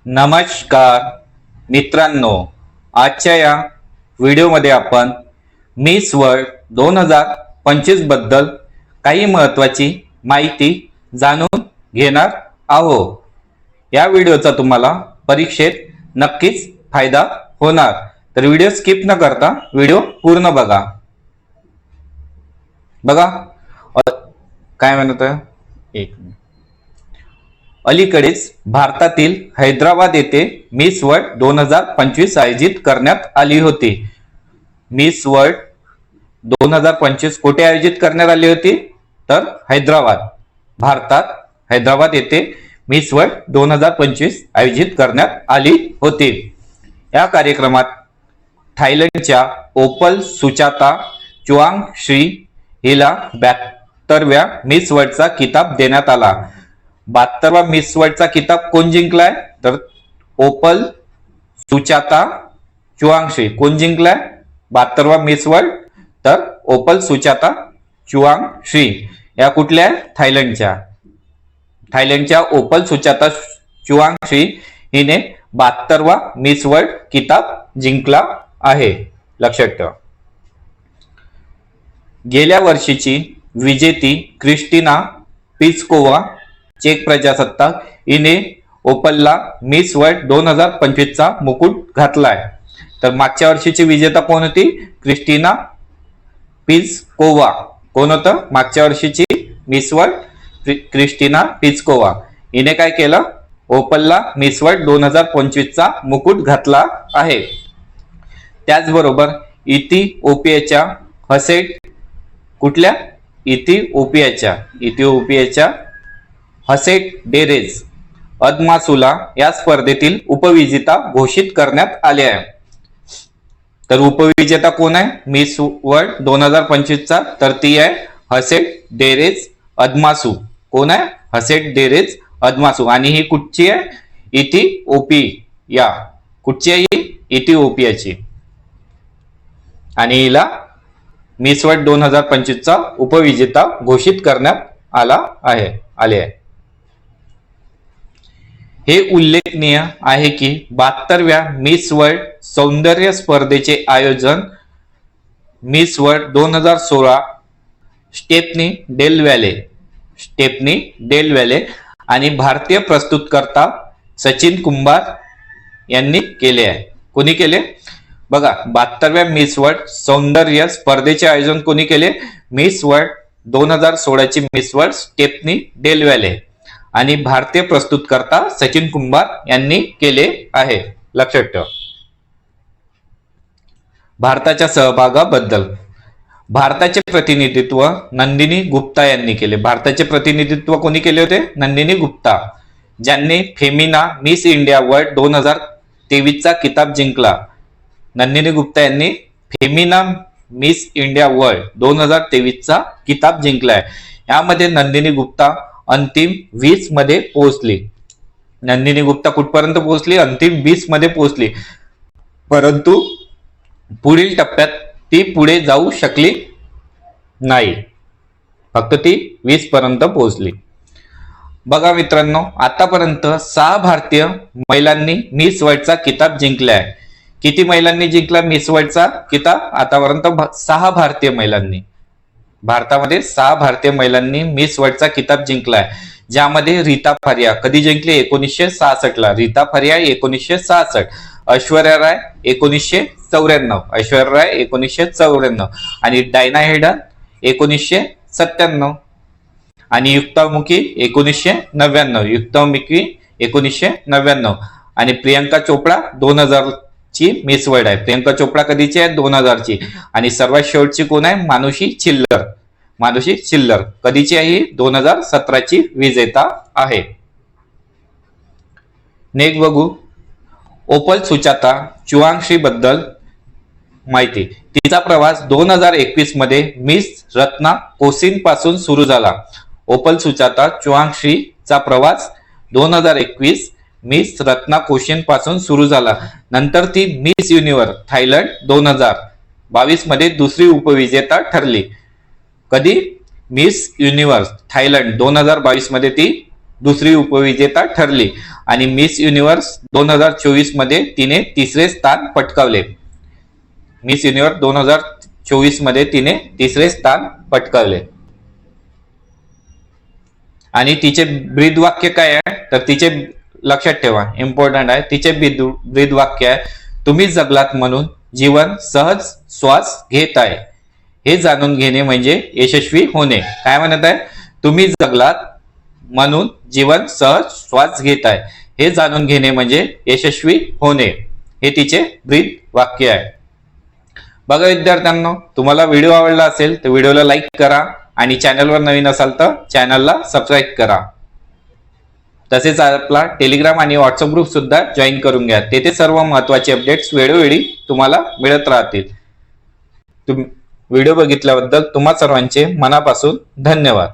नमस्कार मित्रांनो, आजच्या या व्हिडिओमध्ये आपण मिस वर्ल्ड 2025 बद्दल काही महत्त्वाची माहिती जाणून घेणार आहोत। या व्हिडिओचा तुम्हाला परीक्षेत नक्कीच फायदा होणार, तर व्हिडिओ स्किप न करता व्हिडिओ पूर्ण बघा। काय म्हणत आहे, एक मिनिट। अलीकडेच भारतातील हैदराबाद येथे मिस वर्ल्ड 2025 आयोजित करण्यात आली होती। मिस वर्ल्ड 2025 कुठे आयोजित करण्यात आली होती, तर हैदराबाद, भारतात हैदराबाद येथे मिस वर्ल्ड 2025 आयोजित करण्यात आली होती। या कार्यक्रमात थायलंडच्या ओपल सुचाता चुआंगशी हिला 72व्या मिस वर्ल्डचा किताब देण्यात आला। 72वा मिस वर्ल्डचा किताब कोण जिंकलाय, तर ओपल सुचाता चुआंगशी। कोण जिंकलाय 72वा मिस वर्ल्ड, तर ओपल सुचाता चुआंगशी। या कुठल्या, थायलंडच्या ओपल सुचाता चुआंगशी हिने 72वा मिस वर्ल्ड किताब जिंकला आहे, लक्षात ठेवा। गेल्या वर्षीची विजेती क्रिस्टिना पिस्कोवा चेक प्रजासत्ताक हिने ओपलला मिस वर्ल्ड 2025 चा मुकुट घातलाय। तर मागच्या वर्षीची विजेता कोण होती, क्रिस्टिना पिस्कोवा। कोण होतं मागच्या वर्षीची मिस वर्ल्ड, क्रिस्टिना पिस्कोवा। हिने काय केलं, ओपलला मिस वर्ल्ड 2025 चा मुकुट घातला आहे। त्याचबरोबर इथिओपियाच्या हसेट, कुठल्या, इथिओपियाच्या हसेट डेरेज अदमासूला या स्पर्धेतील उपविजेता घोषित करण्यात आले आहे। तर उपविजेता कोण आहे मिस वर्ल्ड 2025 चा, तर ती आहे हसेट डेरेज अदमासू। कोण आहे, हसेट डेरेज अदमासू। आणि ही कुठची आहे, इथिओपिया। कुठची आहे ही, इथिओपियाची। आणि हिला मिस वर्ल्ड 2025 चा उपविजेता घोषित करण्यात आले आहे। हे उल्लेखनीय आहे की 72व्या मिस वर्ल्ड सौंदर्य स्पर्धेचे आयोजन मिस वर्ल्ड 2016 स्टेफनी डेल व्हॅले आणि भारतीय प्रस्तुतकर्ता सचिन कुंभार यांनी केले आहे। कोणी केले बघा, 72व्या मिस वर्ल्ड सौंदर्य स्पर्धेचे आयोजन कोणी केले, मिस वर्ल्ड 2016 ची मिस वर्ल्ड स्टेफनी डेल व्हॅले आणि भारतीय प्रस्तुतकर्ता सचिन कुंभार यांनी केले आहे, लक्षात ठेवा। भारताच्या सहभागाबद्दल, भारताचे प्रतिनिधित्व नंदिनी गुप्ता यांनी केले। भारताचे प्रतिनिधित्व कोणी केले होते, नंदिनी गुप्ता, ज्यांनी फेमिना मिस इंडिया वर्ल्ड 2023 चा किताब जिंकला। नंदिनी गुप्ता यांनी फेमिना मिस इंडिया वर्ल्ड 2023 चा किताब जिंकलाय। यामध्ये नंदिनी गुप्ता अंतिम 20 मध्ये पोहोचली। नंदिनी गुप्ता कुठपर्यंत पोहोचली, अंतिम 20 मध्ये पोहोचली, परंतु पुढील टप्प्यात ती पुढे जाऊ शकली नाही, फक्त ती 20 पर्यंत पोहोचली। बघा मित्रांनो, आतापर्यंत 6 भारतीय महिलांनी मिस वर्ल्डचा किताब जिंकला आहे। किती महिलांनी जिंकला मिस वर्ल्डचा किताब, आतापर्यंत 6 भारतीय महिलांनी, भारतामध्ये 6 भारतीय महिलांनी मिस वर्ल्डचा किताब जिंकलाय। ज्यामध्ये रीता फारिया कधी जिंकली, 1966 ला रीता फारिया 1966, ऐश्वर्या राय 1994 आणि डायना हेडन 1997 आणि युक्तामुखी 1999 आणि प्रियंका चोपडा 2000 ची मिस वर्ल्ड आहे। प्रियंका चोपडा कधीची आहे, 2000 ची। आणि सर्वात शेवटची कोण आहे, मानुषी छिल्लर कधीची आहे, 2017 ची विजेता आहे। नेक्स्ट बघू ओपल सुचाता चुआंगशी बद्दल माहिती। तिचा प्रवास 2021 मध्ये मिस रत्ना कोसिन पासून सुरू झाला। ओपल सुचाता चुआंगशीचा प्रवास 2021 मिस रत्ना कोशिन पासून सुरू झाला। नंतर ती मिस युनिव्हर्स थायलंड 2022 मध्ये दुसरी उपविजेता ठरली। कधी, मिस युनिव्हर्स थायलंड 2022 मध्ये ती दुसरी उपविजेता ठरली आणि मिस युनिव्हर्स 2024 मध्ये तिने तिसरे स्थान पटकावले. मिस युनिव्हर्स 2024 मध्ये तिने तिसरे स्थान पटकावले. आणि तिचे ब्रीद वाक्य काय आहे, तर तिचे लक्षात ठेवा, इम्पॉर्टंट आहे. तिचे ब्रीद वाक्य आहे, तुम्ही जगलात म्हणून जीवन सहज श्वास घेत आहे, हे जाणून घेणे म्हणजे यशस्वी होणे. काय म्हणत आहे, तुम्ही जगलात म्हणून जीवन सहज श्वास घेत आहे, हे जाणून घेणे म्हणजे यशस्वी होणे. हे तिचे ब्रीद वाक्य आहे. बघा विद्यार्थ्यांनो, तुम्हाला व्हिडिओ आवडला असेल तर व्हिडिओला लाईक करा आणि चॅनलवर नवीन असाल तर चॅनलला सबस्क्राईब करा. तसेच आपला टेलिग्राम आणि व्हॉट्सअप ग्रुप सुद्धा जॉईन करून घ्या. तेथे सर्व महत्त्वाचे अपडेट्स वेळोवेळी तुम्हाला मिळत राहतील. व्हिडिओ बघितल्याबद्दल तुम्हा सर्वांचे मनापासून धन्यवाद.